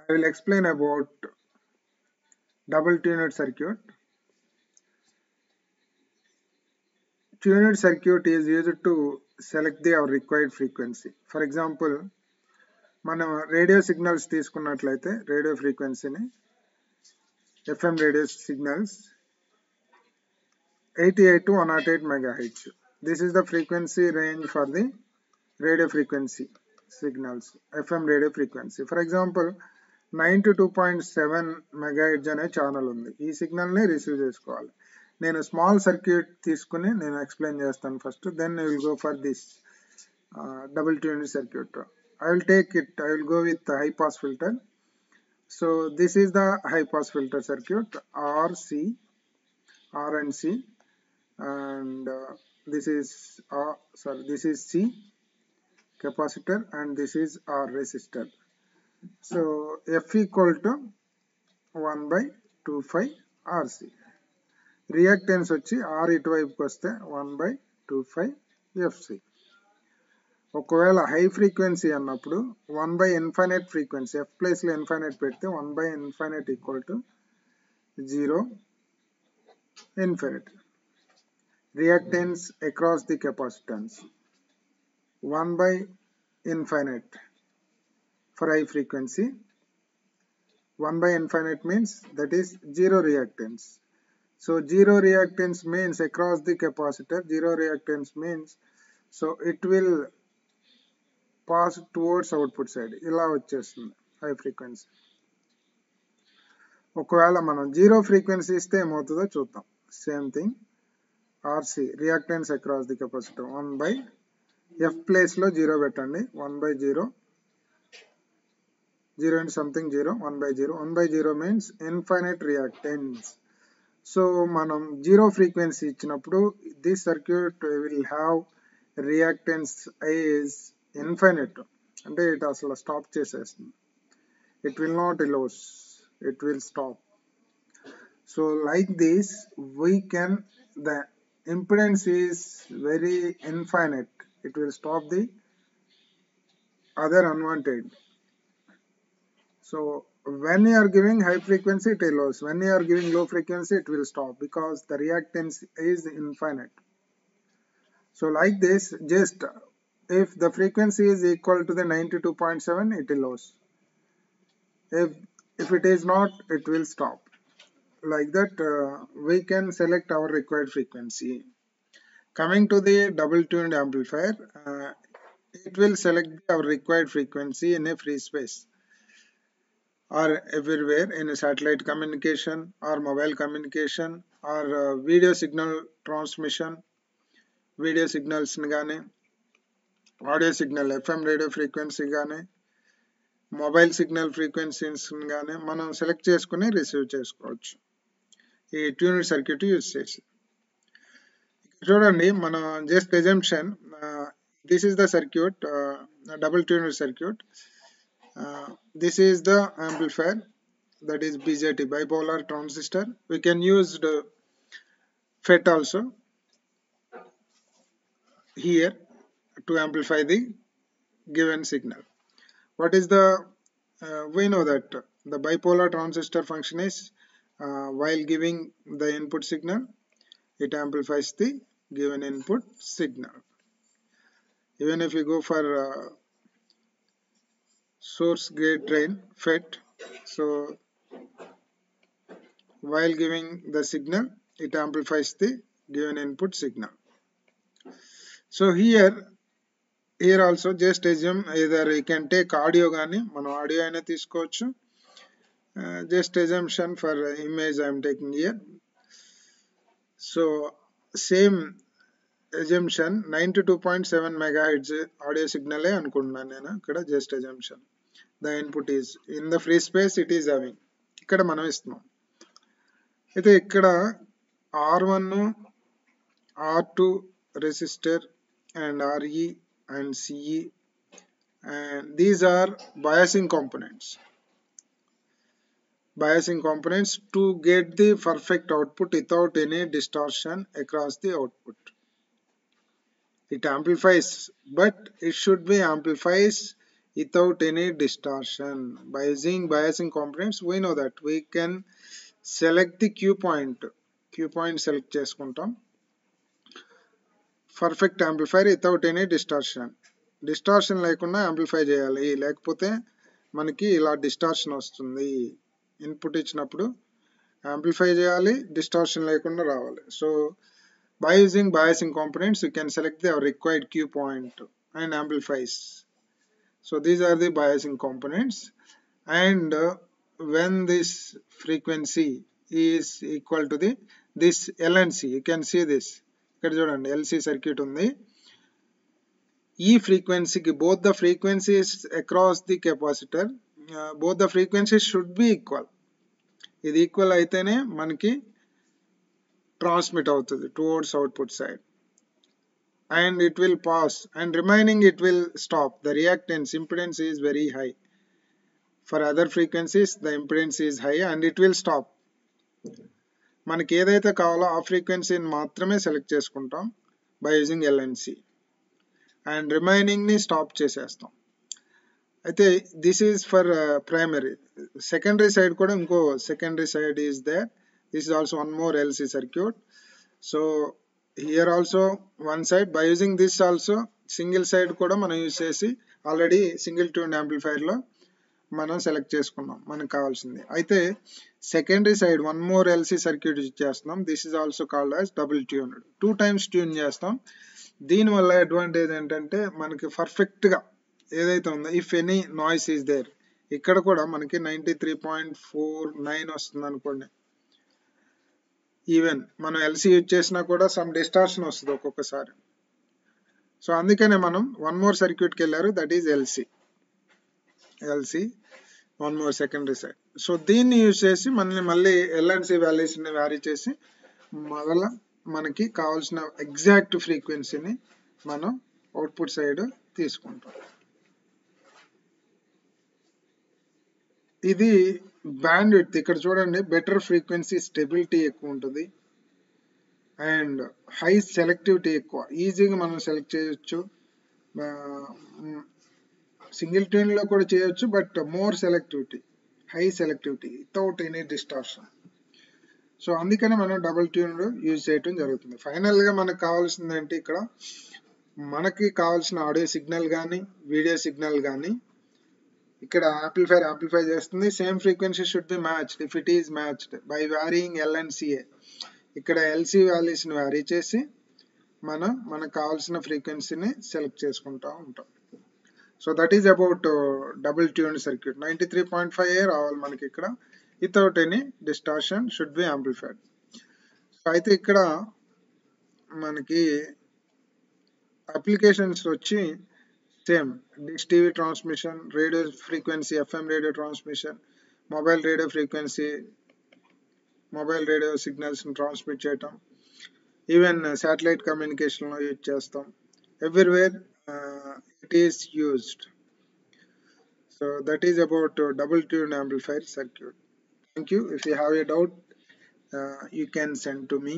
I will explain about double tuned circuit. Tuned circuit is used to select our required frequency. For example, మనం radio signals తీసుకున్నట్లయితే radio ఫ్రీక్వెన్సీని FM radio signals 88 to 108 megahertz. This is the frequency range for the radio frequency signals, FM radio frequency. For example, 92.7 megahertz అనే channel ఉంది. ఈ సిగ్నల్ని receive చేసుకోవాలి. నేను small circuit తీసుకుని నేను ఎక్స్ప్లెయిన్ చేస్తాను first. Then I will go for this double tuned circuit. I will go with the high pass filter. So this is the high pass filter circuit, R and C, and this is C capacitor and this is R resistor. So F equal to 1 by 2 pi RC. Reactance వచ్చి R ఇటువైపుకి వస్తే 1 by 2 pi FC. ఒకవేళ high frequency అన్నప్పుడు 1 by infinite frequency, F place లో infinite పెడితే 1 by infinite equal to 0 infinite. Reactance across the capacitance 1 by infinite for high frequency. 1 by infinite means that is 0 reactance. So 0 reactance means across the capacitor, 0 reactance means so it will pass towards output side. ఇలా వచ్చేస్తుంది high frequency. ఒకవేళ మనం 0 frequency ఇస్తే ఏమవుతుందో చూద్దాం. Same thing, RC reactance across the capacitor 1 by F place లో 0 పెట్టండి. 1 by 0 and something 0, 1 by 0. 1 by 0 means infinite reactance. So మనం 0 ఫ్రీక్వెన్సీ ఇచ్చినప్పుడు this circuit will have reactance is infinite. అంటే ఇట్ అసలు స్టాప్ చేసేస్తుంది. It will not lose, it will stop. So like this we can, the impedance is very infinite, it will stop the other unwanted. So when you are giving high frequency it will lose, when you are giving low frequency it will stop because the reactance is infinite. So like this, just if the frequency is equal to the 92.7 it will lose. If it is not, it will stop. Like that we can select our required frequency. Coming to the double tuned amplifier, it will select our required frequency in a free space or everywhere, in a satellite communication or mobile communication or video signal transmission, video signals ni gaani, audio signal FM radio frequency gaani, mobile signal frequencies గానే మనం select చేసుకుని receive చేసుకోవచ్చు ఈ tuned circuit use చేసి. చూడండి, మనం just assumption, this is the circuit, double tuned circuit. This is the amplifier, that is BJT, bipolar transistor. We can use the FET also here to amplify the given signal. What is the we know that the bipolar transistor function is while giving the input signal it amplifies the given input signal. Even if you go for source gate drain FET, so while giving the signal it amplifies the given input signal. So here also just assume either you can take audio gaani, మనం audio అయినా తీసుకోవచ్చు. Just assumption for image I am taking here. So same assumption 92.7 megahertz audio signal అనుకుంటున్నాను నేను ఇక్కడ. just assumption the input is in the free space it is having, ఇక్కడ మనం ఇస్తున్నాం. అయితే ఇక్కడ R1 R2 resistor and RE and CE, and these are biasing components to get the perfect output without any distortion across the output. It amplifies, but it should be amplifies without any distortion. By using biasing components, we know that we can select the Q point select చేసుకుంటాం. Perfect amplifier without any distortion లేకుండా amplify చేయాలి, లేకపోతే మనకి ఇలా distortion వస్తుంది. Input ఇచ్చినప్పుడు amplify చేయాలి, distortion లేకుండా రావాలి. So by using biasing components you can select the required Q point and amplifies. So these are the biasing components, and when this frequency is equal to this LNC, you can see this ఇక్కడ చూడండి LC circuit ఉంది. ఈ ఫ్రీక్వెన్సీకి both the frequencies across the capacitor, both the frequencies should be equal. ఇది equal అయితేనే మనకి transmit అవుతుంది towards output side, and it will pass, and remaining it will stop. The reactance impedance is very high. For other frequencies the impedance is high and it will stop. మనకి ఏదైతే కావాలో ఆ ఫ్రీక్వెన్సీని మాత్రమే select చేసుకుంటాం by using LNC, and remaining ని stop చేసేస్తాం. అయితే this is for primary. Secondary side కూడా ఇంకో secondary side is there. This is also one more LC circuit. So here also one side, by using this also single side కూడా మనం use చేసి already single tune amplifier లో మనం select చేసుకున్నాం మనకు కావాల్సింది. అయితే secondary side one more LC circuit చేస్తున్నాం. This is also called as double tuned. 2 times tune చేస్తాం. దీని వల్ల అడ్వాంటేజ్ ఏంటంటే మనకి పర్ఫెక్ట్ గా ఏదైతే ఉందో if any noise is there, ఇక్కడ కూడా మనకి 93.49 వస్తుంది అనుకోండి. ఈవెన్ మనం ఎల్సి యూజ్ చేసినా కూడా సమ్ డిస్టార్షన్ వస్తుంది ఒక్కొక్కసారి. సో అందుకనే మనం వన్ మోర్ సర్క్యూట్కి వెళ్ళారు, that is LC one more secondary side. So దీన్ని యూజ్ చేసి మళ్ళీ ఎల్ఎన్సి వాల్యూస్ ని వ్యారీ చేసి మళ్ళీ మనకి కావాల్సిన ఎగ్జాక్ట్ ఫ్రీక్వెన్సీని మనం అవుట్పుట్ సైడ్ తీసుకుంటాం. ఇది బ్యాండ్ విడ్త్. ఇక్కడ చూడండి బెటర్ ఫ్రీక్వెన్సీ స్టెబిలిటీ ఎక్కువ ఉంటుంది అండ్ హై సెలెక్టివిటీ ఎక్కువ. ఈజీగా మనం సెలెక్ట్ చేయొచ్చు. సింగిల్ ట్యూన్ లో కూడా చేయొచ్చు, but more selectivity, high selectivity without any distortion. So అందుకనే మనం డబుల్ ట్యూన్ యూజ్ చేయటం జరుగుతుంది. ఫైనల్ గా మనకు కావాల్సింది ఏంటి, ఇక్కడ మనకి కావాల్సిన ఆడియో సిగ్నల్ కానీ వీడియో సిగ్నల్ కానీ ఇక్కడ యాంప్లిఫై చేస్తుంది. Same frequency should be matched if it is matched by varying LNCA. ఇక్కడ ఎల్సి వాల్యూస్ ని వ్యారీ చేసి మనకు కావాల్సిన ఫ్రీక్వెన్సీని సెలెక్ట్ చేసుకుంటా ఉంటాం. So that is about double tune circuit. 93.5 రావాలి మనకి ఇక్కడ without any distortion, should be amplified. So అయితే ఇక్కడ మనకి అప్లికేషన్స్ వచ్చి same dish TV transmission, radio frequency FM radio transmission, mobile radio frequency, mobile radio signals transmit చేయటం, even satellite communication లో use చేస్తాం. Everywhere it is used. So that is about double tune amplifier circuit. Thank you. If you have a doubt, you can send to me.